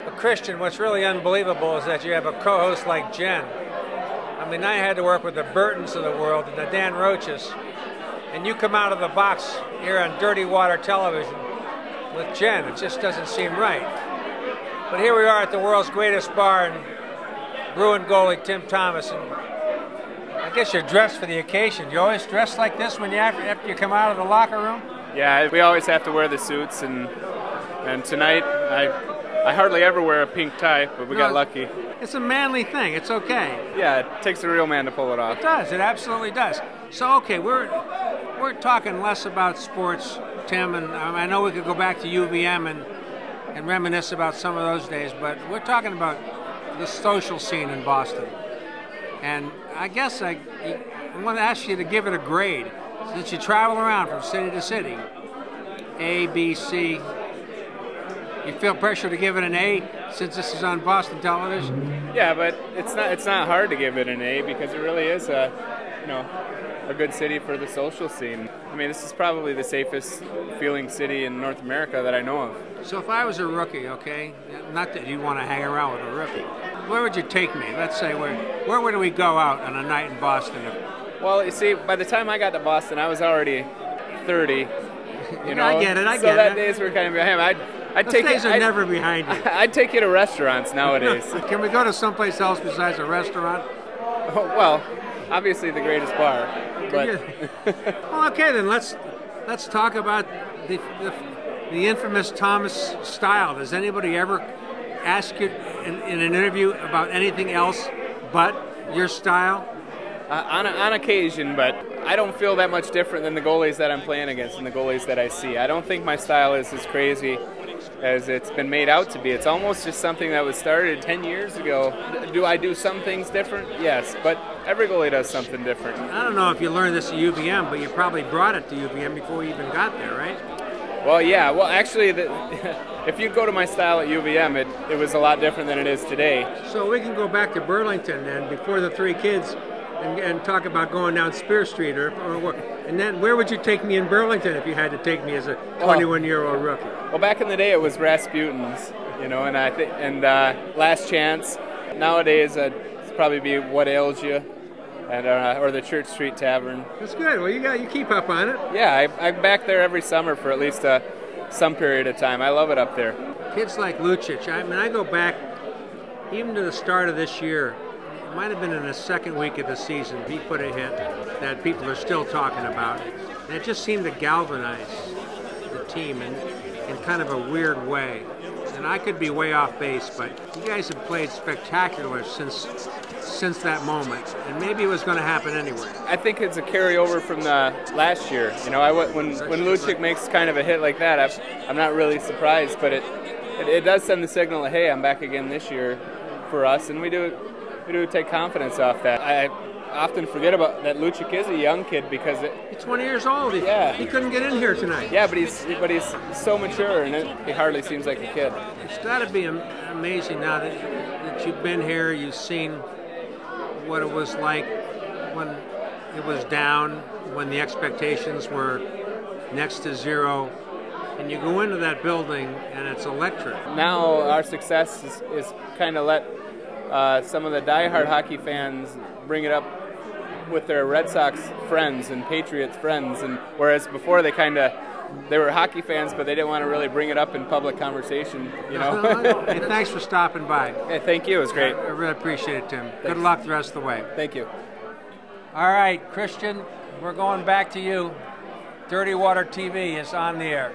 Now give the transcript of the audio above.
Well, Christian, what's really unbelievable is that you have a co-host like Jen. I mean, I had to work with the Burtons of the world and the Dan Roaches, and you come out of the box here on Dirty Water Television with Jen. It just doesn't seem right. But here we are at the world's greatest bar, and Bruins goalie Tim Thomas. And I guess you're dressed for the occasion. You always dress like this when after you come out of the locker room? Yeah, we always have to wear the suits, and tonight I hardly ever wear a pink tie, but we got lucky. It's a manly thing. It's okay. Yeah, it takes a real man to pull it off. It does. It absolutely does. So, okay, we're talking less about sports, Tim, and I know we could go back to UVM and reminisce about some of those days, but we're talking about the social scene in Boston. And I guess I want to ask you to give it a grade. Since you travel around from city to city, A, B, C, you feel pressure to give it an A since this is on Boston television? Yeah, but it's not hard to give it an A because it really is a good city for the social scene. I mean, this is probably the safest feeling city in North America that I know of. So if I was a rookie, okay, not that you want to hang around with a rookie, where would you take me? Let's say where would we go out on a night in Boston? Well, you see, by the time I got to Boston, I was already 30. You know, I get it. So that days were kind of behind me. I'd take days are never behind you. I'd take you to restaurants nowadays. Can we go to someplace else besides a restaurant? Oh, well, obviously the greatest bar. But well, okay, then let's talk about the infamous Thomas style. Does anybody ever ask you in an interview about anything else but your style? On occasion, but I don't feel that much different than the goalies that I'm playing against and the goalies that I see. I don't think my style is as crazy as it's been made out to be. It's almost just something that was started 10 years ago. Do I do some things different? Yes, but every goalie does something different. I don't know if you learned this at UVM, but you probably brought it to UVM before you even got there, right? Well, yeah. Well, actually, if you go to my style at UVM, it was a lot different than it is today. So we can go back to Burlington then, before the three kids, and talk about going down Spear Street, and then where would you take me in Burlington if you had to take me as a 21-year-old rookie? Well, back in the day, it was Rasputin's, and I think Last Chance. Nowadays, it's probably be What Ails You, and or the Church Street Tavern. That's good. Well, you keep up on it. Yeah, I'm back there every summer for at least some period of time. I love it up there. Kids like Lucic. I mean, I go back even to the start of this year. It might have been in the second week of the season. He put a hit that people are still talking about, and it just seemed to galvanize the team in kind of a weird way. And I could be way off base, but you guys have played spectacular since that moment, and maybe it was going to happen anyway. I think it's a carryover from the last year. When Lucic makes kind of a hit like that, I'm not really surprised, but it does send the signal that, hey, I'm back again this year for us, and we do take confidence off that. I often forget about that Lucic is a young kid because he's 20 years old. He couldn't get in here tonight. Yeah, but he's so mature, and he hardly seems like a kid. It's got to be amazing now that you've been here. You've seen what it was like when it was down, when the expectations were next to zero, and you go into that building and it's electric. Now our success is kind of let some of the diehard hockey fans bring it up with their Red Sox friends and Patriots friends, and whereas before they were hockey fans, but they didn't want to really bring it up in public conversation, Hey, thanks for stopping by. Hey, thank you. It was great. I really appreciate it, Tim. Thanks. Good luck the rest of the way. Thank you. All right, Christian, we're going back to you. Dirty Water TV is on the air.